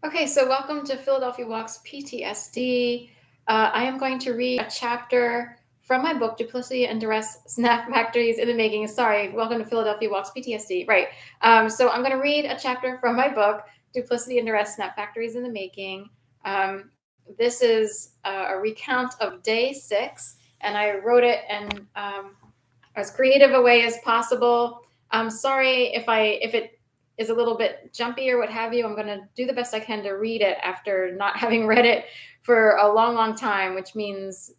Okay, so welcome to Philadelphia Walks PTSD. I am going to read a chapter from my book, Duplicity and Duress, Snap Factories in the Making. Sorry, welcome to Philadelphia Walks PTSD. Right. So I'm going to read a chapter from my book, Duplicity and Duress, Snap Factories in the Making. This is a recount of day 6, and I wrote it in as creative a way as possible. I'm sorry if it is a little bit jumpy or what have you. I'm going to do the best I can to read it after not having read it for a long, long time, which means,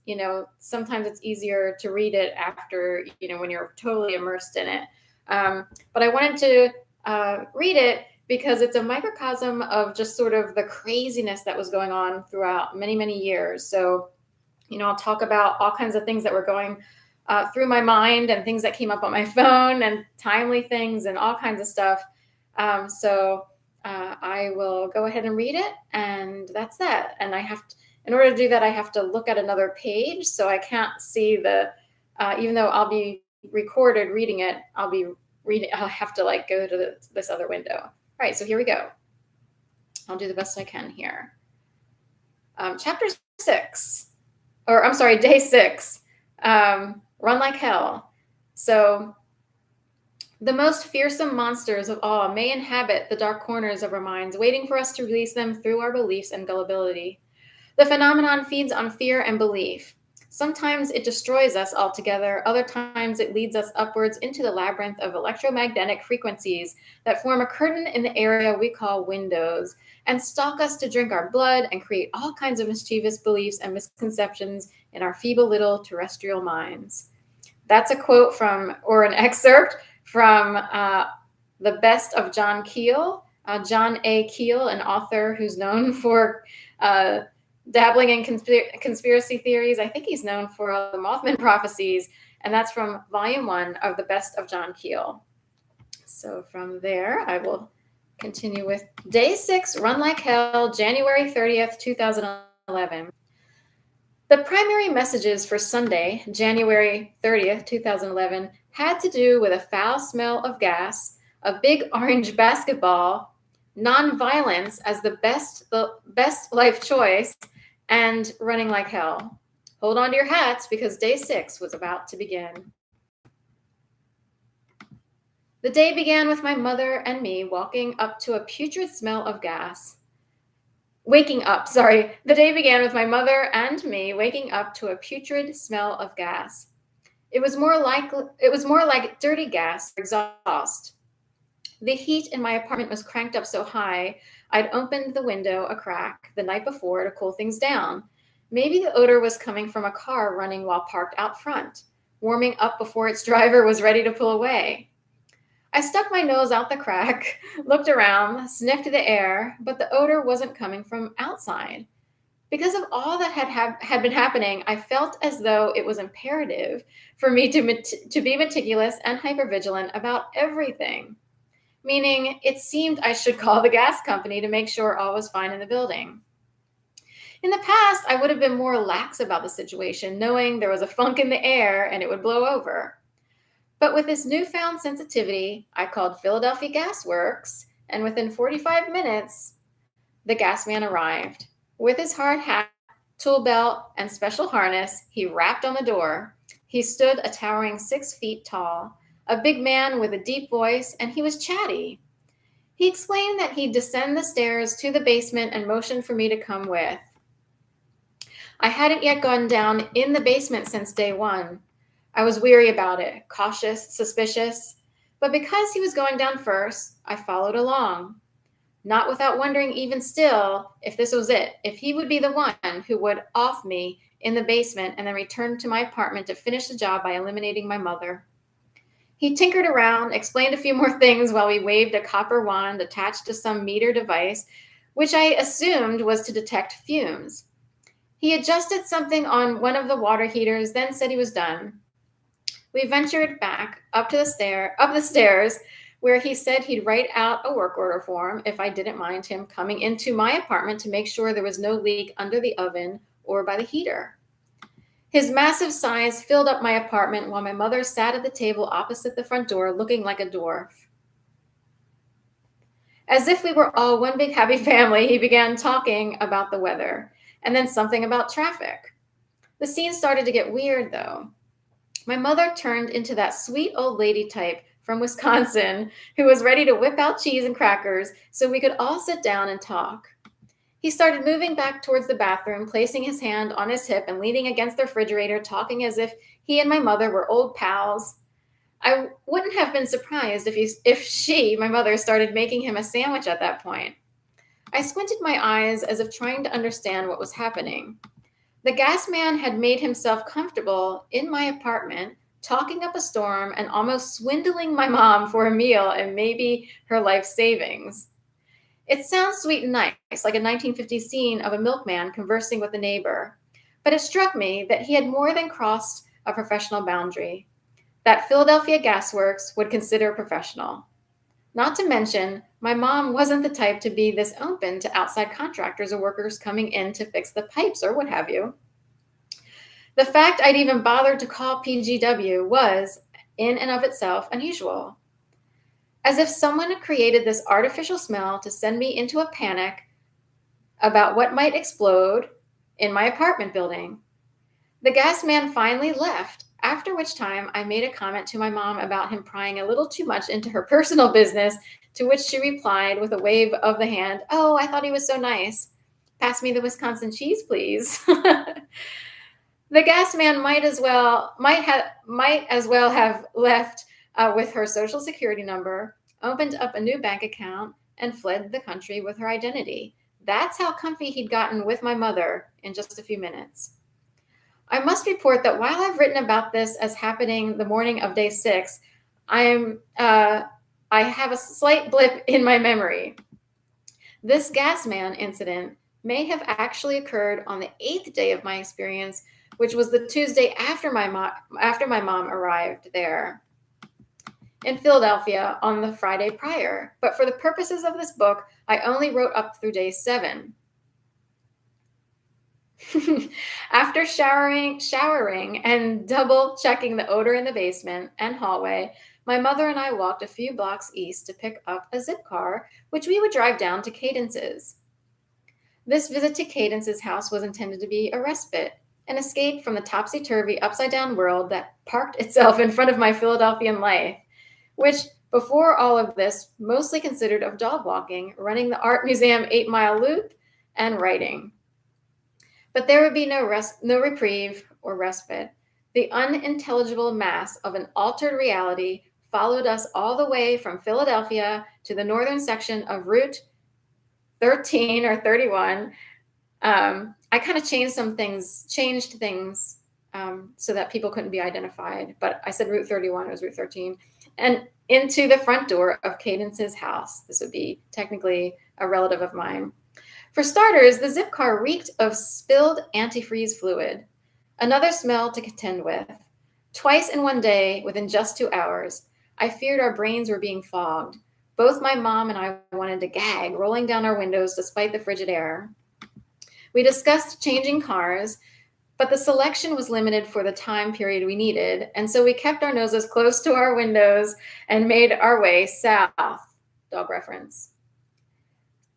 sometimes it's easier to read it after, when you're totally immersed in it. But I wanted to read it because it's a microcosm of just sort of the craziness that was going on throughout many, many years. So, I'll talk about all kinds of things that were going through my mind and things that came up on my phone and timely things and all kinds of stuff. So I will go ahead and read it, and that's that. And in order to do that, I have to look at another page, so I can't see even though I'll be recorded reading it, I'll have to go to this other window. All right, so here we go. I'll do the best I can here. Chapter 6, or I'm sorry, day 6, Run Like Hell. So, the most fearsome monsters of all may inhabit the dark corners of our minds, waiting for us to release them through our beliefs and gullibility. The phenomenon feeds on fear and belief. Sometimes it destroys us altogether, other times it leads us upwards into the labyrinth of electromagnetic frequencies that form a curtain in the area we call windows, and stalk us to drink our blood and create all kinds of mischievous beliefs and misconceptions in our feeble little terrestrial minds. That's a quote from, or an excerpt from The Best of John Keel. John A. Keel, an author who's known for dabbling in conspiracy theories. I think he's known for the Mothman prophecies, and that's from Volume 1 of The Best of John Keel. So from there, I will continue with Day 6, Run Like Hell, January 30th, 2011. The primary messages for Sunday, January 30th, 2011, had to do with a foul smell of gas, a big orange basketball, nonviolence as the best life choice, and running like hell. Hold on to your hats because day 6 was about to begin. The day began with my mother and me walking up to a putrid smell of gas. The day began with my mother and me waking up to a putrid smell of gas. It was more like dirty gas or exhaust. The heat in my apartment was cranked up so high, I'd opened the window a crack the night before to cool things down. Maybe the odor was coming from a car running while parked out front, warming up before its driver was ready to pull away. I stuck my nose out the crack, looked around, sniffed the air, but the odor wasn't coming from outside. Because of all that had been happening, I felt as though it was imperative for me to be meticulous and hypervigilant about everything. Meaning, it seemed I should call the gas company to make sure all was fine in the building. In the past, I would have been more lax about the situation, knowing there was a funk in the air and it would blow over. But with this newfound sensitivity, I called Philadelphia Gas Works, and within 45 minutes, the gas man arrived. With his hard hat, tool belt, and special harness, he rapped on the door. He stood a towering 6 feet tall, a big man with a deep voice, and he was chatty. He explained that he'd descend the stairs to the basement and motioned for me to come with. I hadn't yet gone down in the basement since day 1. I was weary about it, cautious, suspicious, but because he was going down first, I followed along. Not without wondering even still if this was it, if he would be the one who would off me in the basement and then return to my apartment to finish the job by eliminating my mother. He tinkered around, explained a few more things while we waved a copper wand attached to some meter device, which I assumed was to detect fumes. He adjusted something on one of the water heaters, then said he was done. We ventured back up the stairs, where he said he'd write out a work order form if I didn't mind him coming into my apartment to make sure there was no leak under the oven or by the heater. His massive size filled up my apartment while my mother sat at the table opposite the front door looking like a dwarf. As if we were all one big happy family, he began talking about the weather and then something about traffic. The scene started to get weird, though. My mother turned into that sweet old lady type from Wisconsin who was ready to whip out cheese and crackers so we could all sit down and talk. He started moving back towards the bathroom, placing his hand on his hip and leaning against the refrigerator, talking as if he and my mother were old pals. I wouldn't have been surprised if she, my mother, started making him a sandwich at that point. I squinted my eyes as if trying to understand what was happening. The gas man had made himself comfortable in my apartment, talking up a storm and almost swindling my mom for a meal and maybe her life savings. It sounds sweet and nice, like a 1950s scene of a milkman conversing with a neighbor. But it struck me that he had more than crossed a professional boundary that Philadelphia Gas Works would consider professional. Not to mention, my mom wasn't the type to be this open to outside contractors or workers coming in to fix the pipes or what have you. The fact I'd even bothered to call PGW was, in and of itself, unusual. As if someone had created this artificial smell to send me into a panic about what might explode in my apartment building. The gas man finally left, after which time I made a comment to my mom about him prying a little too much into her personal business, to which she replied with a wave of the hand, "Oh, I thought he was so nice. Pass me the Wisconsin cheese, please." The gas man might as well have left with her social security number, opened up a new bank account, and fled the country with her identity. That's how comfy he'd gotten with my mother in just a few minutes. I must report that while I've written about this as happening the morning of day 6, I have a slight blip in my memory. This gas man incident may have actually occurred on the 8th day of my experience, which was the Tuesday after my mom arrived there in Philadelphia on the Friday prior. But for the purposes of this book, I only wrote up through day 7. After showering and double checking the odor in the basement and hallway, my mother and I walked a few blocks east to pick up a zip car, which we would drive down to Cadence's. This visit to Cadence's house was intended to be a respite, an escape from the topsy-turvy, upside-down world that parked itself in front of my Philadelphian life, which, before all of this, mostly considered of dog walking, running the art museum 8-mile loop, and writing. But there would be no reprieve or respite. The unintelligible mass of an altered reality followed us all the way from Philadelphia to the northern section of Route 13 or 31. I kind of changed things so that people couldn't be identified. But I said Route 31, it was Route 13. And into the front door of Cadence's house. This would be technically a relative of mine. For starters, the zip car reeked of spilled antifreeze fluid, another smell to contend with. Twice in one day, within just 2 hours, I feared our brains were being fogged. Both my mom and I wanted to gag, rolling down our windows despite the frigid air. We discussed changing cars, but the selection was limited for the time period we needed, and so we kept our noses close to our windows and made our way south. Dog reference.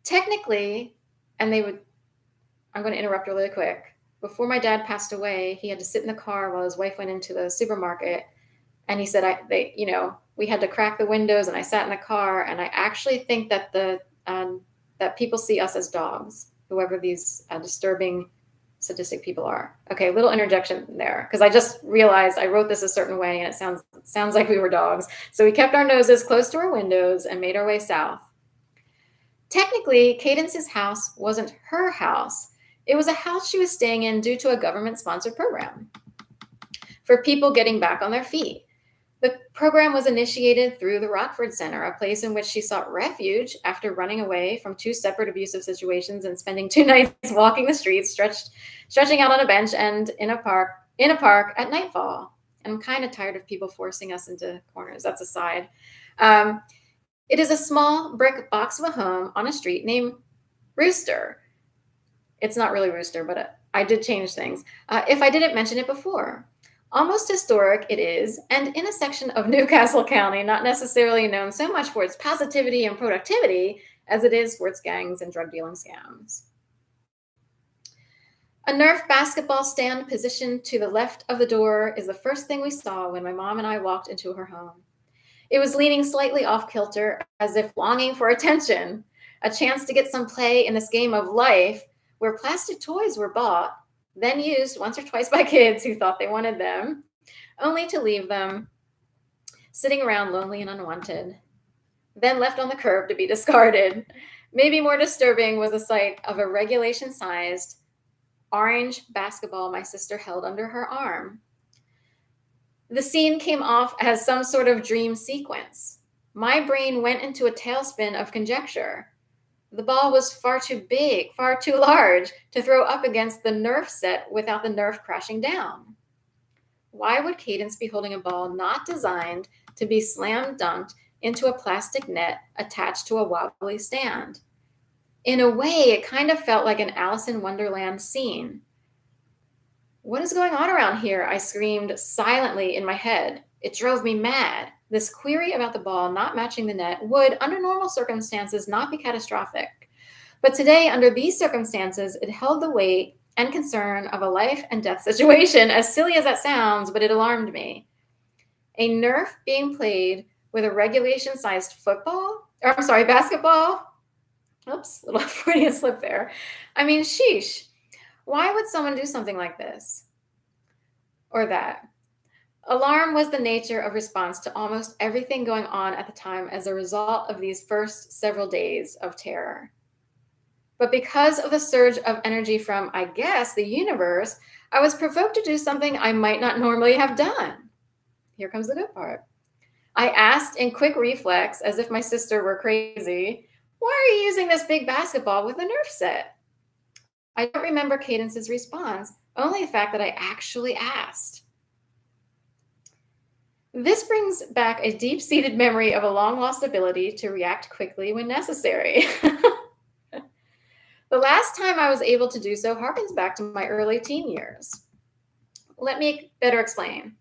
Technically, I'm going to interrupt really quick. Before my dad passed away, he had to sit in the car while his wife went into the supermarket, and he said we had to crack the windows, and I sat in the car, and I actually think that that people see us as dogs, whoever these disturbing, sadistic people are. Okay, little interjection there, because I just realized I wrote this a certain way, and it sounds like we were dogs. So we kept our noses close to our windows and made our way south. Technically, Cadence's house wasn't her house. It was a house she was staying in due to a government-sponsored program for people getting back on their feet. The program was initiated through the Rockford Center, a place in which she sought refuge after running away from 2 separate abusive situations and spending 2 nights walking the streets, stretching out on a bench and in a park at nightfall. And I'm kind of tired of people forcing us into corners. That's aside. It is a small brick box of a home on a street named Rooster. It's not really Rooster, but I did change things. If I didn't mention it before, Almost historic it is, and in a section of Newcastle County not necessarily known so much for its positivity and productivity as it is for its gangs and drug dealing scams. A Nerf basketball stand positioned to the left of the door is the first thing we saw when my mom and I walked into her home. It was leaning slightly off kilter, as if longing for attention, a chance to get some play in this game of life where plastic toys were bought, then used once or twice by kids who thought they wanted them, only to leave them sitting around lonely and unwanted, then left on the curb to be discarded. Maybe more disturbing was the sight of a regulation sized orange basketball my sister held under her arm. The scene came off as some sort of dream sequence. My brain went into a tailspin of conjecture. The ball was far too big, far too large to throw up against the Nerf set without the Nerf crashing down. Why would Cadence be holding a ball not designed to be slam dunked into a plastic net attached to a wobbly stand? In a way, it kind of felt like an Alice in Wonderland scene. What is going on around here? I screamed silently in my head. It drove me mad. This query about the ball not matching the net would, under normal circumstances, not be catastrophic. But today, under these circumstances, it held the weight and concern of a life and death situation, as silly as that sounds, but it alarmed me. A Nerf being played with a regulation-sized basketball? Oops, little Freudian slip there. I mean, sheesh. Why would someone do something like this? Or that? Alarm was the nature of response to almost everything going on at the time as a result of these first several days of terror. But because of the surge of energy from, I guess, the universe, I was provoked to do something I might not normally have done. Here comes the good part. I asked in quick reflex, as if my sister were crazy, "Why are you using this big basketball with a Nerf set?" I don't remember Cadence's response, only the fact that I actually asked. This brings back a deep-seated memory of a long-lost ability to react quickly when necessary. The last time I was able to do so harkens back to my early teen years. Let me better explain.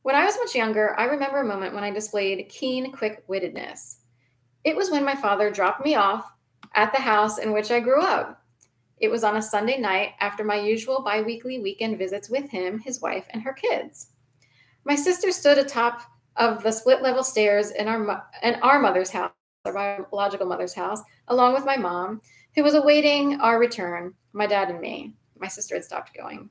When I was much younger, I remember a moment when I displayed keen quick-wittedness. It was when my father dropped me off at the house in which I grew up. It was on a Sunday night after my usual biweekly weekend visits with him, his wife, and her kids. My sister stood atop of the split-level stairs in our mother's house, our biological mother's house, along with my mom, who was awaiting our return, my dad and me. My sister had stopped going.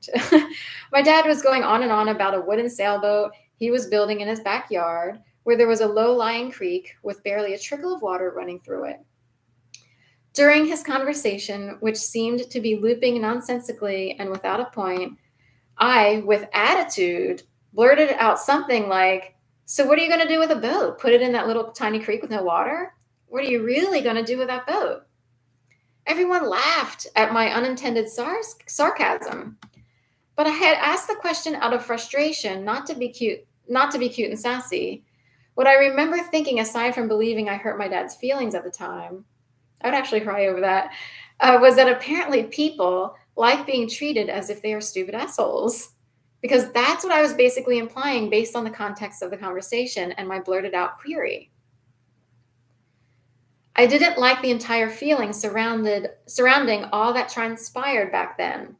My dad was going on and on about a wooden sailboat he was building in his backyard, where there was a low-lying creek with barely a trickle of water running through it. During his conversation, which seemed to be looping nonsensically and without a point, I, with attitude, blurted out something like, "So what are you going to do with a boat? Put it in that little tiny creek with no water? What are you really going to do with that boat?" Everyone laughed at my unintended sarcasm. But I had asked the question out of frustration, not to be cute and sassy. What I remember thinking, aside from believing I hurt my dad's feelings at the time, I would actually cry over that, was that apparently people like being treated as if they are stupid assholes. Because that's what I was basically implying based on the context of the conversation and my blurted out query. I didn't like the entire feeling surrounding all that transpired back then.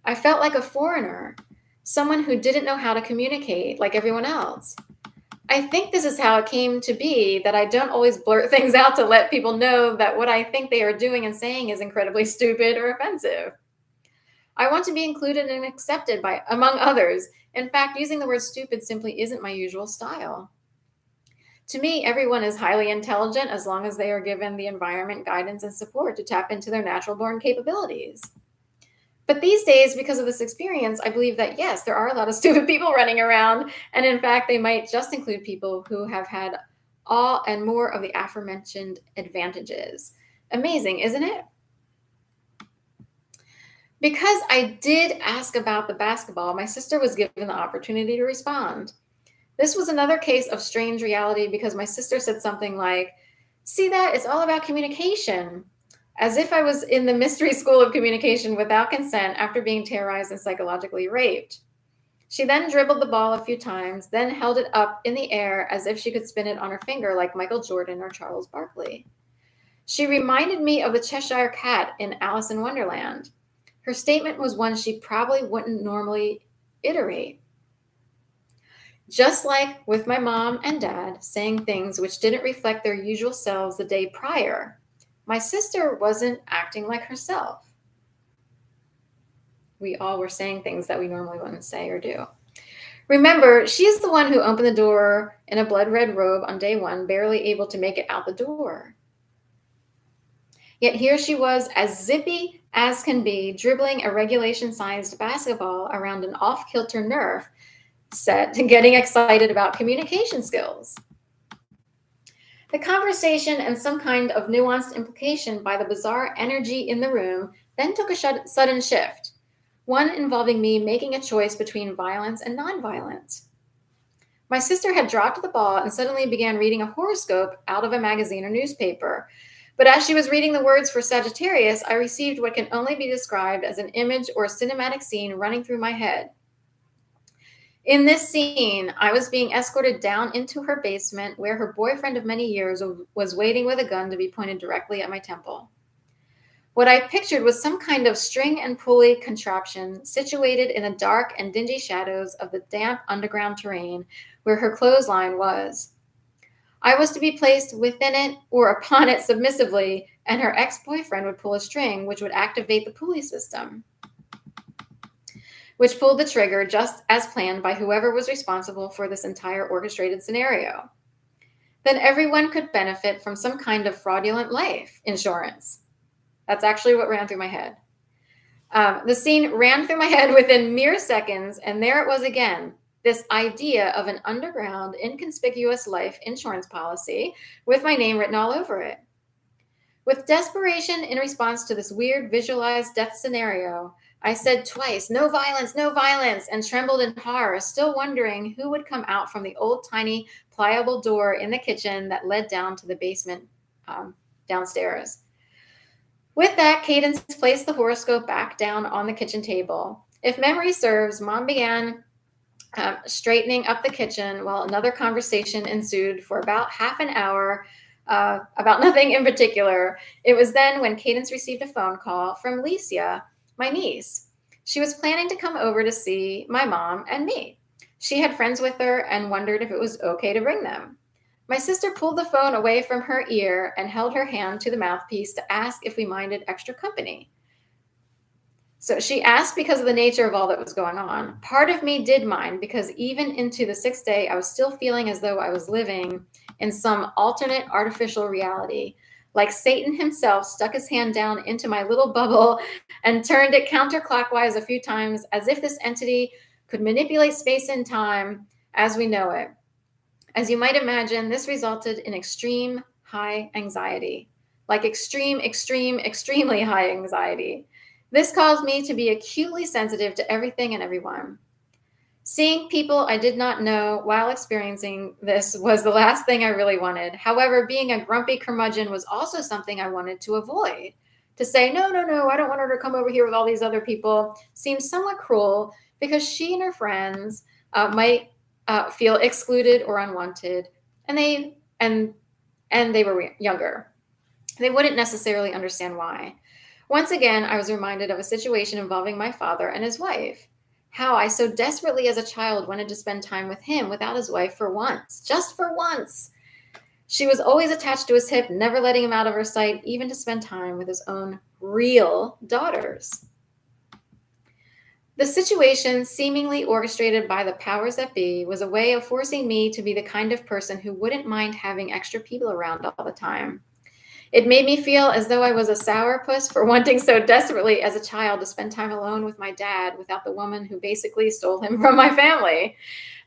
I felt like a foreigner, someone who didn't know how to communicate like everyone else. I think this is how it came to be that I don't always blurt things out to let people know that what I think they are doing and saying is incredibly stupid or offensive. I want to be included and accepted by, among others. In fact, using the word stupid simply isn't my usual style. To me, everyone is highly intelligent as long as they are given the environment, guidance, and support to tap into their natural-born capabilities. But these days, because of this experience, I believe that, yes, there are a lot of stupid people running around, and in fact, they might just include people who have had all and more of the aforementioned advantages. Amazing, isn't it? Because I did ask about the basketball, my sister was given the opportunity to respond. This was another case of strange reality because my sister said something like, "See that? It's all about communication." As if I was in the mystery school of communication without consent after being terrorized and psychologically raped. She then dribbled the ball a few times, then held it up in the air as if she could spin it on her finger like Michael Jordan or Charles Barkley. She reminded me of the Cheshire Cat in Alice in Wonderland. Her statement was one she probably wouldn't normally iterate. Just like with my mom and dad saying things which didn't reflect their usual selves the day prior, my sister wasn't acting like herself. We all were saying things that we normally wouldn't say or do. Remember, she is the one who opened the door in a blood red robe on day one, barely able to make it out the door. Yet here she was, as zippy as can be, dribbling a regulation-sized basketball around an off-kilter Nerf set, getting excited about communication skills. The conversation and some kind of nuanced implication by the bizarre energy in the room then took a sudden shift, one involving me making a choice between violence and nonviolence. My sister had dropped the ball and suddenly began reading a horoscope out of a magazine or newspaper. But as she was reading the words for Sagittarius, I received what can only be described as an image or a cinematic scene running through my head. In this scene, I was being escorted down into her basement where her boyfriend of many years was waiting with a gun to be pointed directly at my temple. What I pictured was some kind of string and pulley contraption situated in the dark and dingy shadows of the damp underground terrain where her clothesline was. I was to be placed within it or upon it submissively, and her ex-boyfriend would pull a string which would activate the pulley system, which pulled the trigger just as planned by whoever was responsible for this entire orchestrated scenario. Then everyone could benefit from some kind of fraudulent life insurance. That's actually what ran through my head. The scene ran through my head within mere seconds, and there it was again, this idea of an underground, inconspicuous life insurance policy with my name written all over it. With desperation in response to this weird visualized death scenario, I said twice, "No violence, no violence," and trembled in horror, still wondering who would come out from the old tiny pliable door in the kitchen that led down to the basement downstairs. With that, Cadence placed the horoscope back down on the kitchen table. If memory serves, Mom began straightening up the kitchen while another conversation ensued for about half an hour about nothing in particular. It was then when Cadence received a phone call from Licia, my niece. She was planning to come over to see my mom and me. She had friends with her and wondered if it was okay to bring them. My sister pulled the phone away from her ear and held her hand to the mouthpiece to ask if we minded extra company. So she asked because of the nature of all that was going on. Part of me did mind because even into the 6th day, I was still feeling as though I was living in some alternate artificial reality. Like Satan himself stuck his hand down into my little bubble and turned it counterclockwise a few times as if this entity could manipulate space and time as we know it. As you might imagine, this resulted in extreme high anxiety, like extremely high anxiety. This caused me to be acutely sensitive to everything and everyone. Seeing people I did not know while experiencing this was the last thing I really wanted. However, being a grumpy curmudgeon was also something I wanted to avoid. To say, no, I don't want her to come over here with all these other people seemed somewhat cruel because she and her friends might feel excluded or unwanted, and they were younger. They wouldn't necessarily understand why. Once again, I was reminded of a situation involving my father and his wife. How I so desperately as a child wanted to spend time with him without his wife for once, just for once. She was always attached to his hip, never letting him out of her sight, even to spend time with his own real daughters. The situation, seemingly orchestrated by the powers that be, was a way of forcing me to be the kind of person who wouldn't mind having extra people around all the time. It made me feel as though I was a sourpuss for wanting so desperately as a child to spend time alone with my dad without the woman who basically stole him from my family.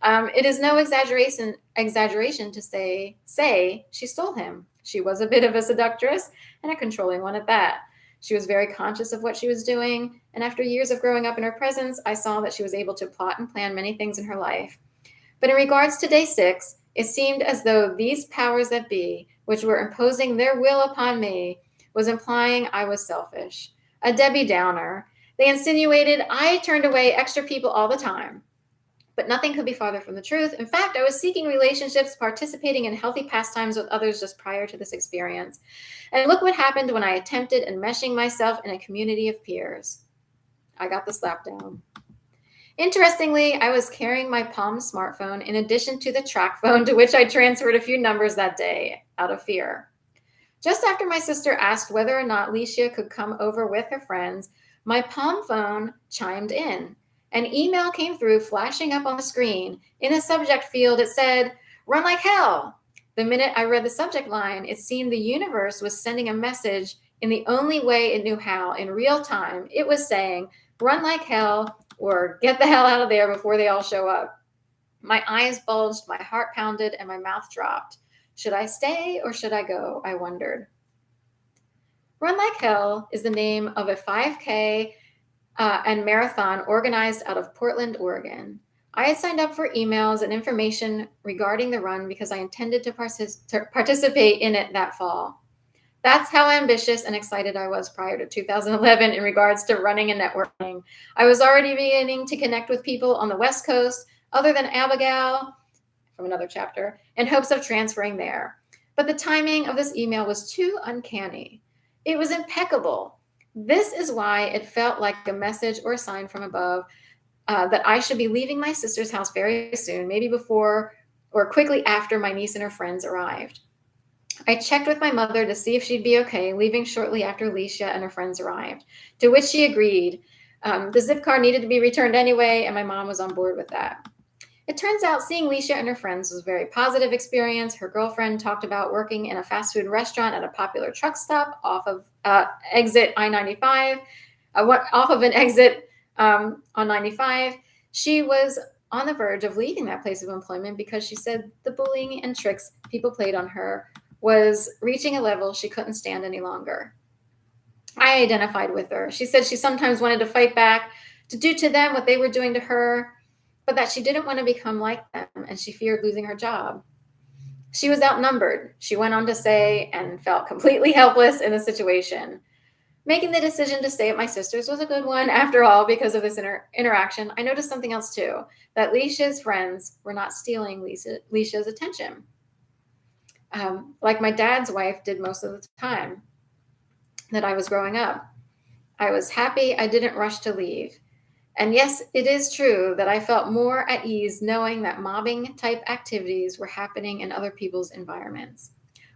It is no exaggeration to say she stole him. She was a bit of a seductress and a controlling one at that. She was very conscious of what she was doing, and after years of growing up in her presence, I saw that she was able to plot and plan many things in her life. But in regards to day 6, it seemed as though these powers that be, which were imposing their will upon me, was implying I was selfish, a Debbie Downer. They insinuated I turned away extra people all the time. But nothing could be farther from the truth. In fact, I was seeking relationships, participating in healthy pastimes with others just prior to this experience. And look what happened when I attempted enmeshing myself in a community of peers. I got the slap down. Interestingly, I was carrying my Palm smartphone in addition to the track phone to which I transferred a few numbers that day out of fear. Just after my sister asked whether or not Licia could come over with her friends, my Palm phone chimed in. An email came through, flashing up on the screen. In the subject field, it said, "Run like hell." The minute I read the subject line, it seemed the universe was sending a message in the only way it knew how, in real time. It was saying, "Run like hell," or "Get the hell out of there before they all show up." My eyes bulged, my heart pounded, and my mouth dropped. Should I stay or should I go? I wondered. Run Like Hell is the name of a 5K and marathon organized out of Portland, Oregon. I had signed up for emails and information regarding the run because I intended to participate in it that fall. That's how ambitious and excited I was prior to 2011 in regards to running and networking. I was already beginning to connect with people on the West Coast, other than Abigail, from another chapter, in hopes of transferring there. But the timing of this email was too uncanny. It was impeccable. This is why it felt like a message or a sign from above that I should be leaving my sister's house very soon, maybe before or quickly after my niece and her friends arrived. I checked with my mother to see if she'd be okay, leaving shortly after Licia and her friends arrived, to which she agreed. The zip card needed to be returned anyway, and my mom was on board with that. It turns out seeing Licia and her friends was a very positive experience. Her girlfriend talked about working in a fast food restaurant at a popular truck stop off of exit I-95, off of an exit on 95. She was on the verge of leaving that place of employment because she said the bullying and tricks people played on her was reaching a level she couldn't stand any longer. I identified with her. She said she sometimes wanted to fight back, to do to them what they were doing to her, but that she didn't want to become like them, and she feared losing her job. She was outnumbered, she went on to say, and felt completely helpless in the situation. Making the decision to stay at my sister's was a good one. After all, because of this interaction, I noticed something else too, that Licia's friends were not stealing Licia's attention. Like my dad's wife did most of the time that I was growing up. I was happy I didn't rush to leave. And yes, it is true that I felt more at ease knowing that mobbing type activities were happening in other people's environments.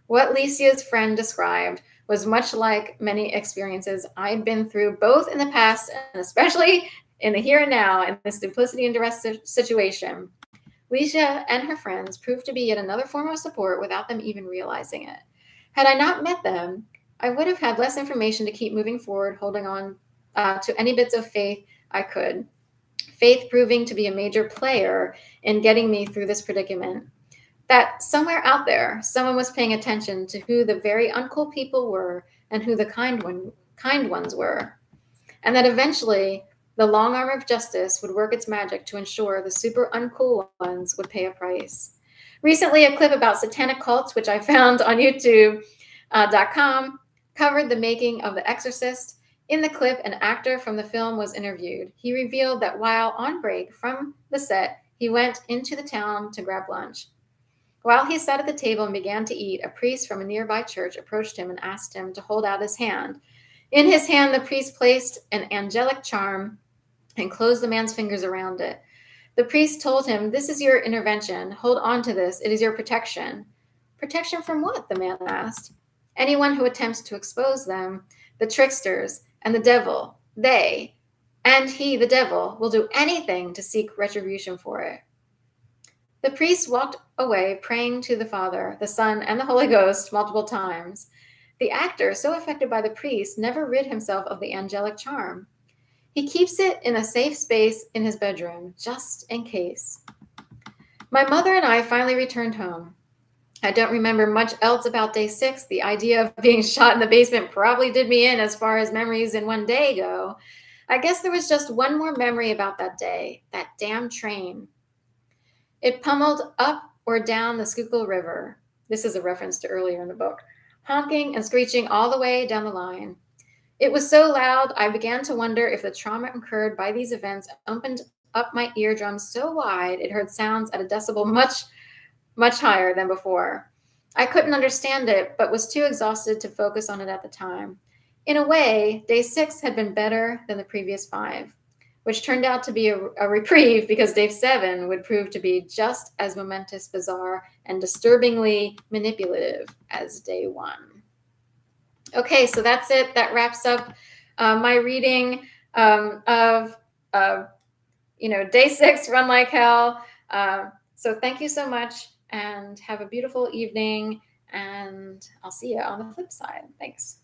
What Licia's friend described was much like many experiences I'd been through both in the past and especially in the here and now in this duplicity and duress situation. Licia and her friends proved to be yet another form of support without them even realizing it. Had I not met them, I would have had less information to keep moving forward, holding on to any bits of faith I could. Faith proving to be a major player in getting me through this predicament. That somewhere out there, someone was paying attention to who the very uncool people were and who the kind ones were. And that eventually the long arm of justice would work its magic to ensure the super uncool ones would pay a price. Recently, a clip about satanic cults, which I found on YouTube.com, covered the making of The Exorcist. In the clip, an actor from the film was interviewed. He revealed that while on break from the set, he went into the town to grab lunch. While he sat at the table and began to eat, a priest from a nearby church approached him and asked him to hold out his hand. In his hand, the priest placed an angelic charm and closed the man's fingers around it. The priest told him, "This is your intervention. Hold on to this. It is your protection." "Protection from what?" the man asked. "Anyone who attempts to expose them, the tricksters, and the devil. They, and he, the devil, will do anything to seek retribution for it." The priest walked away, praying to the Father, the Son, and the Holy Ghost multiple times. The actor, so affected by the priest, never rid himself of the angelic charm. He keeps it in a safe space in his bedroom, just in case. My mother and I finally returned home. I don't remember much else about day 6. The idea of being shot in the basement probably did me in as far as memories in one day go. I guess there was just one more memory about that day, that damn train. It pummeled up or down the Schuylkill River. This is a reference to earlier in the book. Honking and screeching all the way down the line. It was so loud, I began to wonder if the trauma incurred by these events opened up my eardrums so wide it heard sounds at a decibel much, much higher than before. I couldn't understand it, but was too exhausted to focus on it at the time. In a way, day 6 had been better than the previous 5, which turned out to be a reprieve because day 7 would prove to be just as momentous, bizarre, and disturbingly manipulative as day 1. Okay, so that's it. That wraps up my reading of day 6, Run Like Hell. So thank you so much, and have a beautiful evening, and I'll see you on the flip side. Thanks.